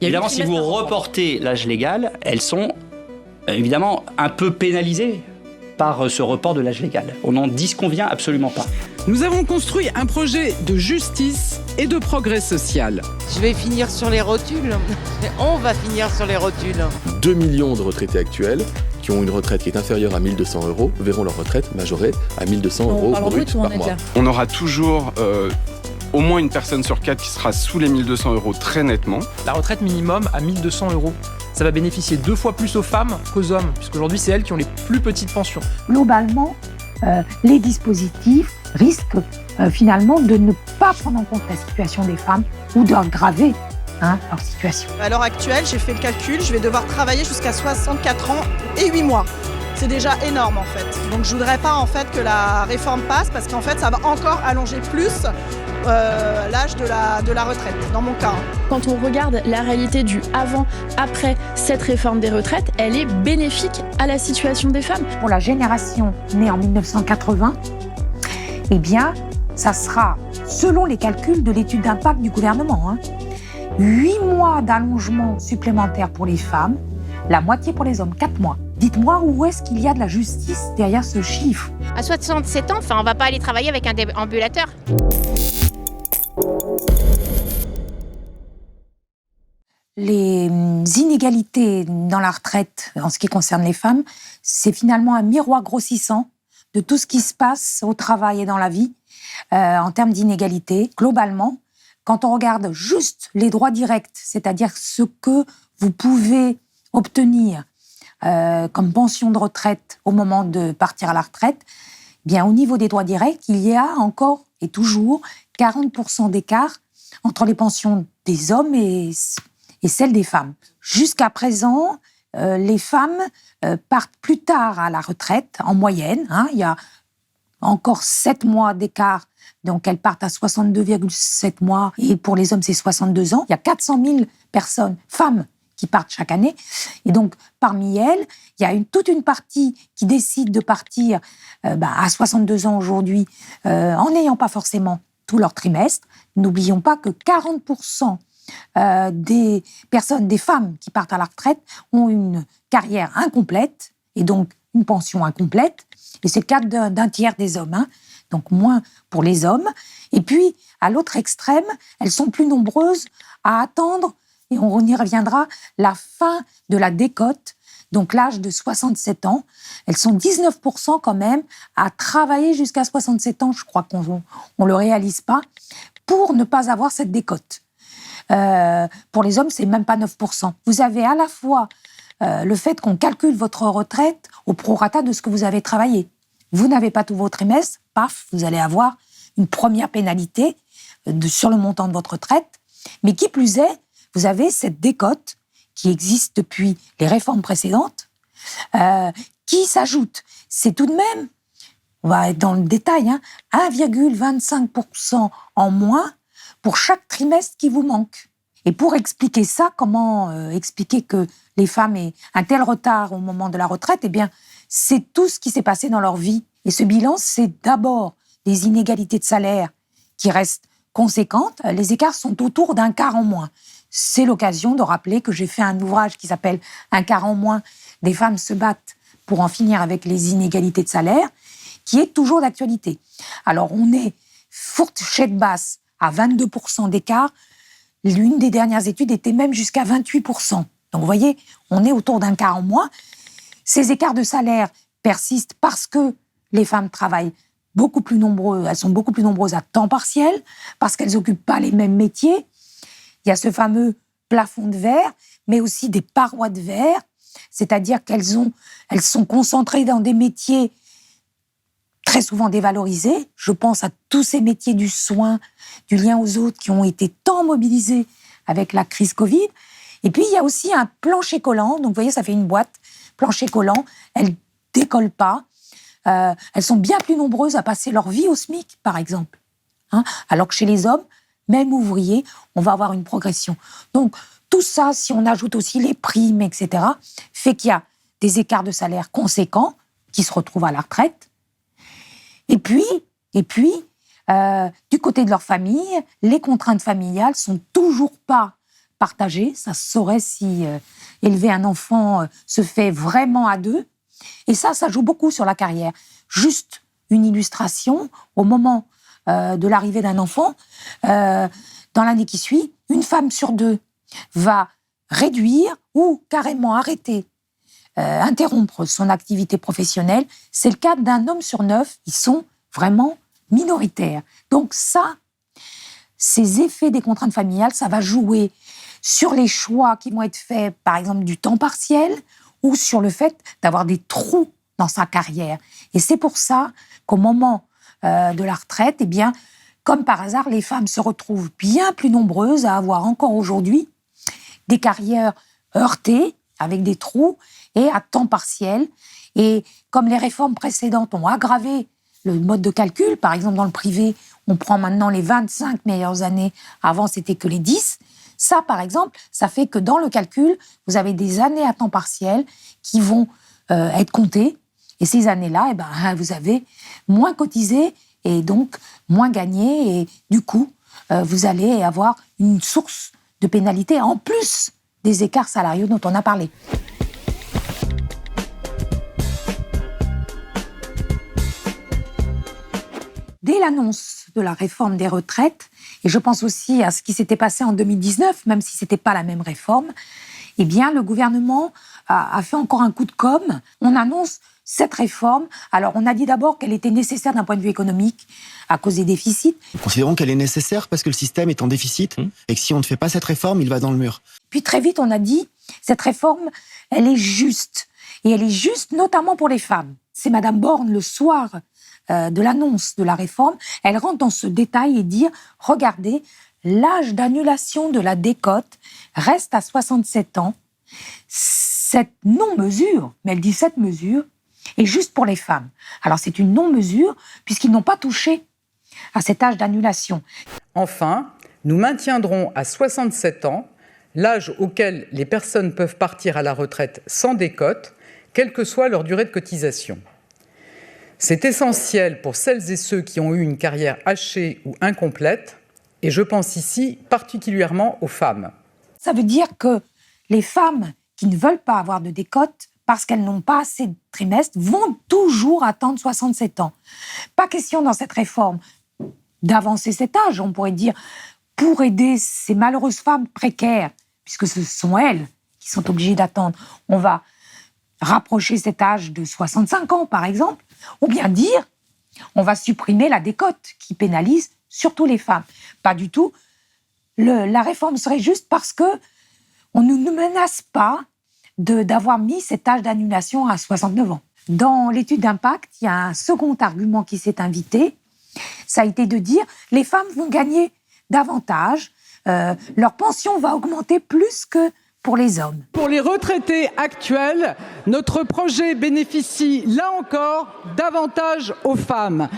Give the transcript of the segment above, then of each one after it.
Évidemment, si vous reportez l'âge légal, elles sont évidemment un peu pénalisées par ce report de l'âge légal. On n'en disconvient absolument pas. Nous avons construit un projet de justice et de progrès social. Je vais finir sur les rotules. On va finir sur les rotules. 2 millions de retraités actuels qui ont une retraite qui est inférieure à 1 200 € verront leur retraite majorée à 1 200 € brut par mois. On aura toujours au moins une personne sur 4 qui sera sous les 1 200 € très nettement. La retraite minimum à 1 200 €. Ça va bénéficier 2 fois plus aux femmes qu'aux hommes, puisqu'aujourd'hui c'est elles qui ont les plus petites pensions. Globalement, les dispositifs risquent finalement de ne pas prendre en compte la situation des femmes ou d'aggraver leur situation. À l'heure actuelle, j'ai fait le calcul, je vais devoir travailler jusqu'à 64 ans et 8 mois. C'est déjà énorme en fait. Donc je voudrais pas en fait que la réforme passe parce qu'en fait ça va encore allonger plus l'âge de la retraite, dans mon cas. Quand on regarde la réalité du avant-après cette réforme des retraites, elle est bénéfique à la situation des femmes. Pour la génération née en 1980, eh bien, ça sera, selon les calculs de l'étude d'impact du gouvernement, 8 mois d'allongement supplémentaire pour les femmes, la moitié pour les hommes, 4 mois. Dites-moi où est-ce qu'il y a de la justice derrière ce chiffre ? À 67 ans, on va pas aller travailler avec un déambulateur. Les inégalités dans la retraite, en ce qui concerne les femmes, c'est finalement un miroir grossissant de tout ce qui se passe au travail et dans la vie en termes d'inégalités. Globalement, quand on regarde juste les droits directs, c'est-à-dire ce que vous pouvez obtenir comme pension de retraite au moment de partir à la retraite, eh bien, au niveau des droits directs, il y a encore et toujours 40% d'écart entre les pensions des hommes et celles des femmes. Jusqu'à présent, les femmes partent plus tard à la retraite, en moyenne. Il y a encore 7 mois d'écart, donc elles partent à 62,7 mois, et pour les hommes, c'est 62 ans. Il y a 400 000 personnes, femmes, qui partent chaque année. Et donc, parmi elles, il y a toute une partie qui décide de partir à 62 ans aujourd'hui, en n'ayant pas forcément tout leur trimestre. N'oublions pas que 40% des personnes, des femmes qui partent à la retraite ont une carrière incomplète et donc une pension incomplète. Et c'est le cas d'un tiers des hommes, donc moins pour les hommes. Et puis, à l'autre extrême, elles sont plus nombreuses à attendre, et on y reviendra, la fin de la décote, donc l'âge de 67 ans. Elles sont 19% quand même à travailler jusqu'à 67 ans, je crois qu'on ne le réalise pas, pour ne pas avoir cette décote. Pour les hommes, c'est même pas 9%. Vous avez à la fois le fait qu'on calcule votre retraite au prorata de ce que vous avez travaillé. Vous n'avez pas tous vos trimestres, paf, vous allez avoir une première pénalité sur le montant de votre retraite. Mais qui plus est, vous avez cette décote qui existe depuis les réformes précédentes, qui s'ajoute. C'est tout de même, on va être dans le détail, 1,25% en moins pour chaque trimestre qui vous manque. Et pour expliquer ça, comment expliquer que les femmes aient un tel retard au moment de la retraite ? Eh bien, c'est tout ce qui s'est passé dans leur vie. Et ce bilan, c'est d'abord des inégalités de salaire qui restent conséquentes. Les écarts sont autour d'un quart en moins. C'est l'occasion de rappeler que j'ai fait un ouvrage qui s'appelle « Un quart en moins, des femmes se battent pour en finir avec les inégalités de salaire », qui est toujours d'actualité. Alors, on est fourchette basse à 22% d'écart. L'une des dernières études était même jusqu'à 28%. Donc, vous voyez, on est autour d'un quart en moins. Ces écarts de salaire persistent parce que les femmes travaillent beaucoup plus nombreuses, elles sont beaucoup plus nombreuses à temps partiel, parce qu'elles n'occupent pas les mêmes métiers. Il y a ce fameux plafond de verre, mais aussi des parois de verre, c'est-à-dire qu'elles sont concentrées dans des métiers très souvent dévalorisés. Je pense à tous ces métiers du soin, du lien aux autres qui ont été tant mobilisés avec la crise Covid. Et puis, il y a aussi un plancher collant. Donc, vous voyez, ça fait une boîte, plancher collant. Elles ne décollent pas. Elles sont bien plus nombreuses à passer leur vie au SMIC, par exemple. Alors que chez les hommes, même ouvriers, on va avoir une progression. Donc, tout ça, si on ajoute aussi les primes, etc., fait qu'il y a des écarts de salaire conséquents qui se retrouvent à la retraite. Et puis, du côté de leur famille, les contraintes familiales sont toujours pas partagé. Ça se saurait si élever un enfant se fait vraiment à deux. Et ça joue beaucoup sur la carrière. Juste une illustration, au moment de l'arrivée d'un enfant, dans l'année qui suit, une femme sur deux va réduire ou carrément arrêter, interrompre son activité professionnelle. C'est le cas d'un homme sur 9. Ils sont vraiment minoritaires. Donc ça, ces effets des contraintes familiales, ça va jouer sur les choix qui vont être faits, par exemple du temps partiel, ou sur le fait d'avoir des trous dans sa carrière. Et c'est pour ça qu'au moment de la retraite, eh bien, comme par hasard, les femmes se retrouvent bien plus nombreuses à avoir encore aujourd'hui des carrières heurtées, avec des trous, et à temps partiel. Et comme les réformes précédentes ont aggravé le mode de calcul, par exemple dans le privé, on prend maintenant les 25 meilleures années, avant c'était que les 10, ça par exemple, ça fait que dans le calcul, vous avez des années à temps partiel qui vont être comptées, et ces années-là, eh ben, vous avez moins cotisé, et donc moins gagné, et du coup, vous allez avoir une source de pénalité en plus des écarts salariaux dont on a parlé. Dès l'annonce de la réforme des retraites, et je pense aussi à ce qui s'était passé en 2019, même si ce n'était pas la même réforme, eh bien, le gouvernement a fait encore un coup de com'. On annonce cette réforme. Alors, on a dit d'abord qu'elle était nécessaire d'un point de vue économique à cause des déficits. Considérons qu'elle est nécessaire parce que le système est en déficit et que si on ne fait pas cette réforme, il va dans le mur. Puis très vite, on a dit, cette réforme, elle est juste. Et elle est juste notamment pour les femmes. C'est Madame Borne, le soir de l'annonce de la réforme, elle rentre dans ce détail et dit, regardez, l'âge d'annulation de la décote reste à 67 ans. Cette non-mesure, mais elle dit cette mesure, est juste pour les femmes. Alors c'est une non-mesure puisqu'ils n'ont pas touché à cet âge d'annulation. Enfin, nous maintiendrons à 67 ans l'âge auquel les personnes peuvent partir à la retraite sans décote, quelle que soit leur durée de cotisation. C'est essentiel pour celles et ceux qui ont eu une carrière hachée ou incomplète, et je pense ici particulièrement aux femmes. Ça veut dire que les femmes qui ne veulent pas avoir de décote, parce qu'elles n'ont pas assez de trimestres, vont toujours attendre 67 ans. Pas question dans cette réforme d'avancer cet âge, on pourrait dire, pour aider ces malheureuses femmes précaires, puisque ce sont elles qui sont obligées d'attendre. On va rapprocher cet âge de 65 ans, par exemple, ou bien dire, on va supprimer la décote qui pénalise surtout les femmes. Pas du tout. La réforme serait juste parce que on ne nous menace pas d'avoir mis cet âge d'annulation à 69 ans. Dans l'étude d'impact, il y a un second argument qui s'est invité. Ça a été de dire les femmes vont gagner davantage, leur pension va augmenter plus que pour les hommes. Pour les retraités actuels, notre projet bénéficie, là encore, davantage aux femmes.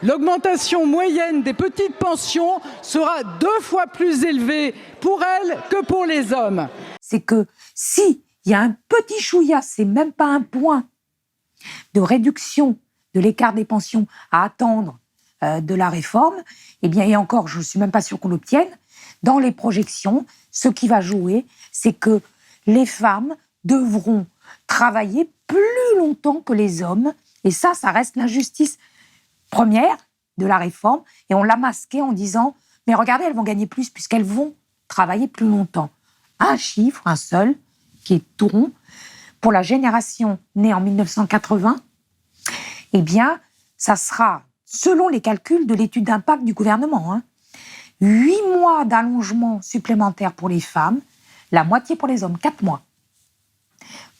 L'augmentation moyenne des petites pensions sera 2 fois plus élevée pour elles que pour les hommes. C'est que si il y a un petit chouïa, c'est même pas un point de réduction de l'écart des pensions à attendre de la réforme, eh bien, et encore, je ne suis même pas sûre qu'on l'obtienne, dans les projections, ce qui va jouer, c'est que les femmes devront travailler plus longtemps que les hommes, et ça reste l'injustice première de la réforme, et on l'a masquée en disant « mais regardez, elles vont gagner plus puisqu'elles vont travailler plus longtemps ». Un chiffre, un seul, qui est tout rond, pour la génération née en 1980, eh bien, ça sera, selon les calculs de l'étude d'impact du gouvernement, 8 mois d'allongement supplémentaire pour les femmes, la moitié pour les hommes, 4 mois.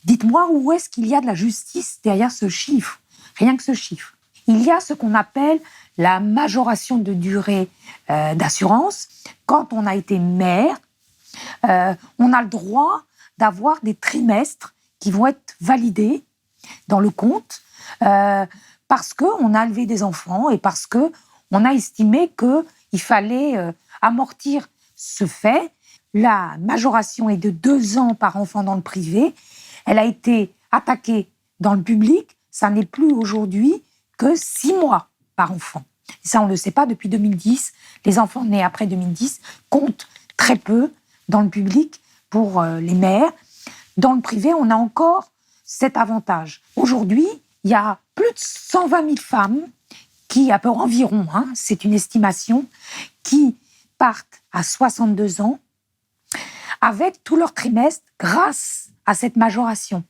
Dites-moi où est-ce qu'il y a de la justice derrière ce chiffre, rien que ce chiffre. Il y a ce qu'on appelle la majoration de durée d'assurance. Quand on a été mère, on a le droit d'avoir des trimestres qui vont être validés dans le compte parce qu'on a élevé des enfants et parce qu'on a estimé qu'il fallait amortir ce fait. La majoration est de 2 ans par enfant dans le privé. Elle a été attaquée dans le public. Ça n'est plus aujourd'hui que 6 mois par enfant. Et ça, on ne le sait pas depuis 2010. Les enfants nés après 2010 comptent très peu dans le public. pour les mères. Dans le privé, on a encore cet avantage. Aujourd'hui, il y a plus de 120 000 femmes qui, à peu environ, c'est une estimation, qui partent à 62 ans avec tout leur trimestre grâce à cette majoration.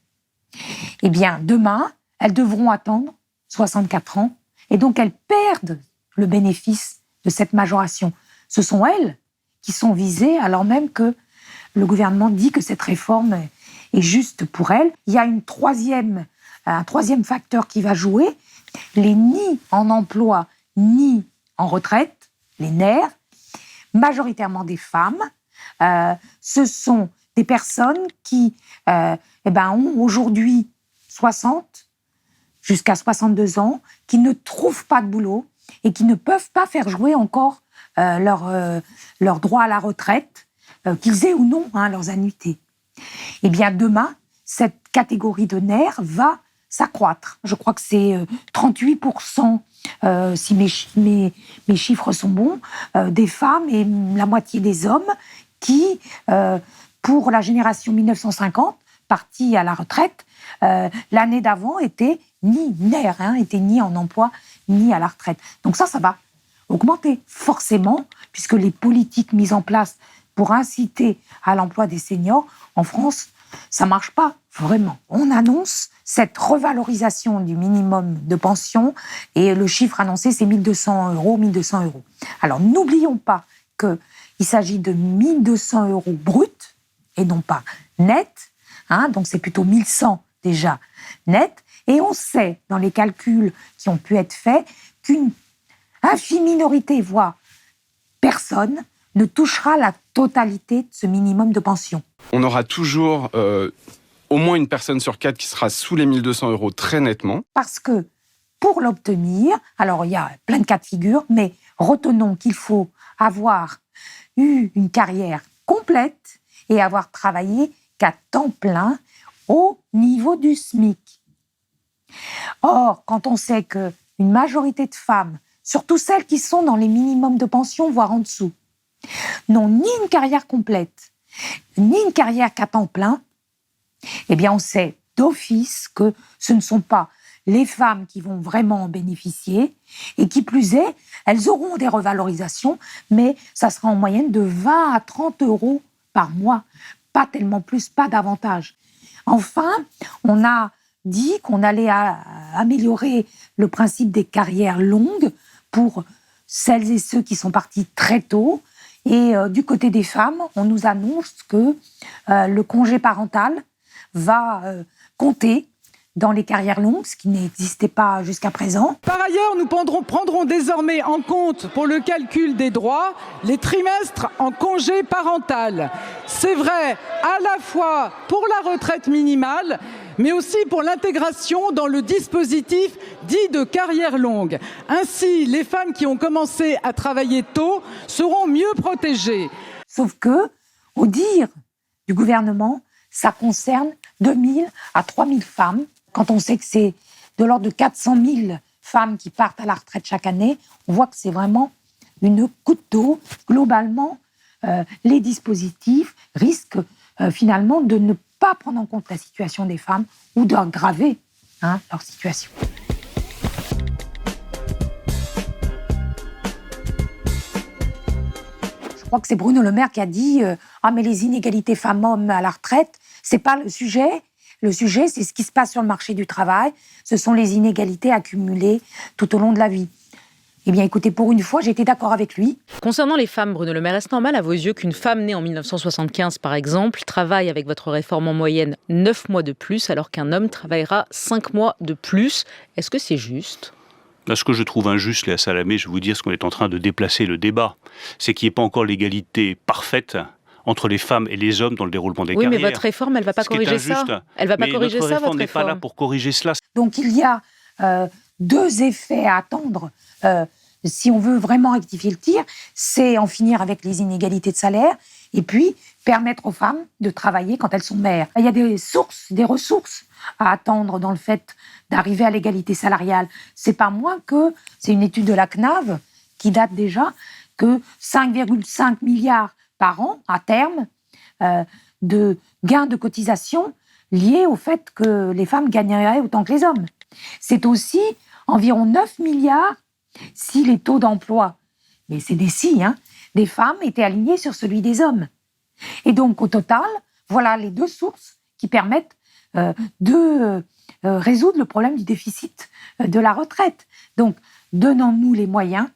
Eh bien, demain, elles devront attendre 64 ans et donc elles perdent le bénéfice de cette majoration. Ce sont elles qui sont visées alors même que le gouvernement dit que cette réforme est juste pour elles. Il y a un troisième facteur qui va jouer, les ni en emploi ni en retraite, les NER, majoritairement des femmes. Ce sont des personnes qui ont aujourd'hui 60 jusqu'à 62 ans, qui ne trouvent pas de boulot et qui ne peuvent pas faire jouer encore leur droit à la retraite, qu'ils aient ou non leurs annuités. Eh bien, demain, cette catégorie de NER va s'accroître. Je crois que c'est 38%, si mes chiffres sont bons, des femmes et la moitié des hommes qui, pour la génération 1950, partis à la retraite, l'année d'avant étaient ni NER, étaient ni en emploi, ni à la retraite. Donc ça va augmenter forcément, puisque les politiques mises en place pour inciter à l'emploi des seniors, en France, ça ne marche pas vraiment. On annonce cette revalorisation du minimum de pension et le chiffre annoncé, c'est 1 200 €. Alors, n'oublions pas qu'il s'agit de 1 200 € bruts et non pas net. Donc, c'est plutôt 1 100 déjà net. Et on sait, dans les calculs qui ont pu être faits, qu'une infime minorité, voire personne, ne touchera la totalité de ce minimum de pension. On aura toujours au moins une personne sur 4 qui sera sous les 1 200 € très nettement. Parce que pour l'obtenir, alors il y a plein de cas de figure, mais retenons qu'il faut avoir eu une carrière complète et avoir travaillé qu'à temps plein au niveau du SMIC. Or, quand on sait qu'une majorité de femmes, surtout celles qui sont dans les minimums de pension, voire en dessous, n'ont ni une carrière complète, ni une carrière qu'à temps plein, eh bien on sait d'office que ce ne sont pas les femmes qui vont vraiment en bénéficier, et qui plus est, elles auront des revalorisations, mais ça sera en moyenne de 20 à 30 € par mois, pas tellement plus, pas davantage. Enfin, on a dit qu'on allait améliorer le principe des carrières longues pour celles et ceux qui sont partis très tôt. Et du côté des femmes, on nous annonce que le congé parental va compter dans les carrières longues, ce qui n'existait pas jusqu'à présent. Par ailleurs, nous prendrons désormais en compte pour le calcul des droits les trimestres en congé parental. C'est vrai à la fois pour la retraite minimale, mais aussi pour l'intégration dans le dispositif dit de carrière longue. Ainsi, les femmes qui ont commencé à travailler tôt seront mieux protégées. Sauf que, au dire du gouvernement, ça concerne 2 000 à 3 000 femmes. Quand on sait que c'est de l'ordre de 400 000 femmes qui partent à la retraite chaque année, on voit que c'est vraiment une goutte d'eau. Globalement, les dispositifs risquent finalement de ne pas prendre en compte la situation des femmes ou d'aggraver leur situation. Je crois que c'est Bruno Le Maire qui a dit « Ah, mais les inégalités femmes-hommes à la retraite, c'est pas le sujet. Le sujet, c'est ce qui se passe sur le marché du travail. Ce sont les inégalités accumulées tout au long de la vie. » Eh bien, écoutez, pour une fois, j'étais d'accord avec lui. Concernant les femmes, Bruno Le Maire, est-ce normal à vos yeux qu'une femme née en 1975, par exemple, travaille avec votre réforme en moyenne 9 mois de plus, alors qu'un homme travaillera 5 mois de plus? Est-ce que c'est juste ? Là, ce que je trouve injuste, Léa Salamé, je vais vous dire ce qu'on est en train de déplacer le débat. C'est qu'il n'y ait pas encore l'égalité parfaite entre les femmes et les hommes dans le déroulement des carrières. Oui, mais votre réforme, elle ne va pas corriger ça. Elle ne va pas corriger ça, votre réforme. Notre réforme n'est pas là pour corriger cela. Donc, il y a 2 effets à attendre. Si on veut vraiment rectifier le tir, c'est en finir avec les inégalités de salaire et puis permettre aux femmes de travailler quand elles sont mères. Il y a des ressources à attendre dans le fait d'arriver à l'égalité salariale. C'est pas moins que, c'est une étude de la CNAV qui date déjà, que 5,5 milliards par an, à terme, de gains de cotisation liés au fait que les femmes gagneraient autant que les hommes. C'est aussi environ 9 milliards si les taux d'emploi, mais c'est des si, des femmes étaient alignés sur celui des hommes. Et donc, au total, voilà les deux sources qui permettent de résoudre le problème du déficit de la retraite. Donc, donnons-nous les moyens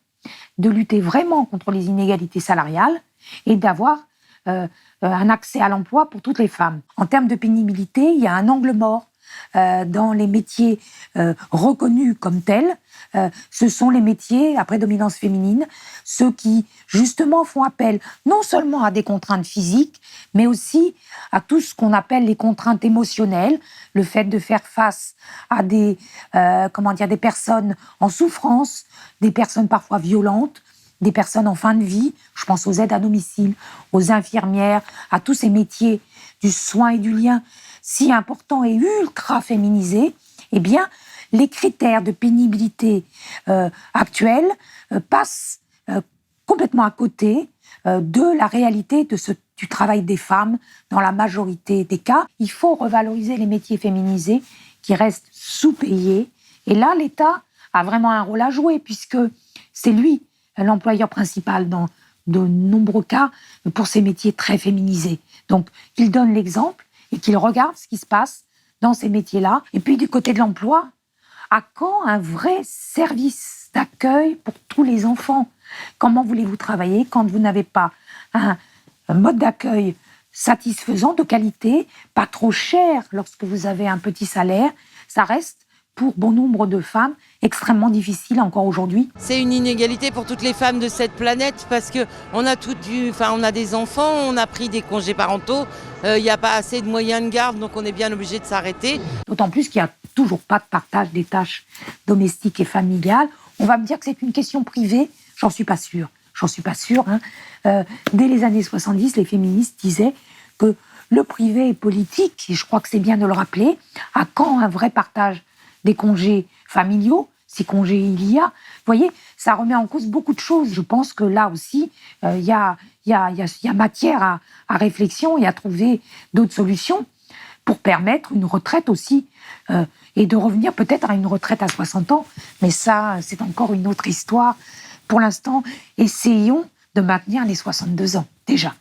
de lutter vraiment contre les inégalités salariales et d'avoir un accès à l'emploi pour toutes les femmes. En termes de pénibilité, il y a un angle mort dans les métiers reconnus comme tels. Ce sont les métiers à prédominance féminine, ceux qui justement font appel non seulement à des contraintes physiques, mais aussi à tout ce qu'on appelle les contraintes émotionnelles, le fait de faire face à des personnes en souffrance, des personnes parfois violentes, des personnes en fin de vie. Je pense aux aides à domicile, aux infirmières, à tous ces métiers du soin et du lien si importants et ultra féminisés. Eh bien, les critères de pénibilité actuels passent complètement à côté de la réalité du travail des femmes dans la majorité des cas. Il faut revaloriser les métiers féminisés qui restent sous-payés. Et là, l'État a vraiment un rôle à jouer puisque c'est lui l'employeur principal dans de nombreux cas pour ces métiers très féminisés. Donc, qu'il donne l'exemple et qu'il regarde ce qui se passe dans ces métiers-là. Et puis, du côté de l'emploi, à quand un vrai service d'accueil pour tous les enfants ? Comment voulez-vous travailler quand vous n'avez pas un mode d'accueil satisfaisant, de qualité, pas trop cher lorsque vous avez un petit salaire ? Ça reste, pour bon nombre de femmes, extrêmement difficile encore aujourd'hui. C'est une inégalité pour toutes les femmes de cette planète parce que on a des enfants, on a pris des congés parentaux, il n'y a pas assez de moyens de garde, donc on est bien obligé de s'arrêter. D'autant plus qu'il n'y a toujours pas de partage des tâches domestiques et familiales. On va me dire que c'est une question privée, j'en suis pas sûre. Dès les années 70, les féministes disaient que le privé est politique, et je crois que c'est bien de le rappeler. À quand un vrai partage des congés familiaux, si congés il y a? Vous voyez, ça remet en cause beaucoup de choses. Je pense que là aussi, il y a matière à réflexion et à trouver d'autres solutions pour permettre une retraite aussi, et de revenir peut-être à une retraite à 60 ans. Mais ça, c'est encore une autre histoire. Pour l'instant, essayons de maintenir les 62 ans, déjà.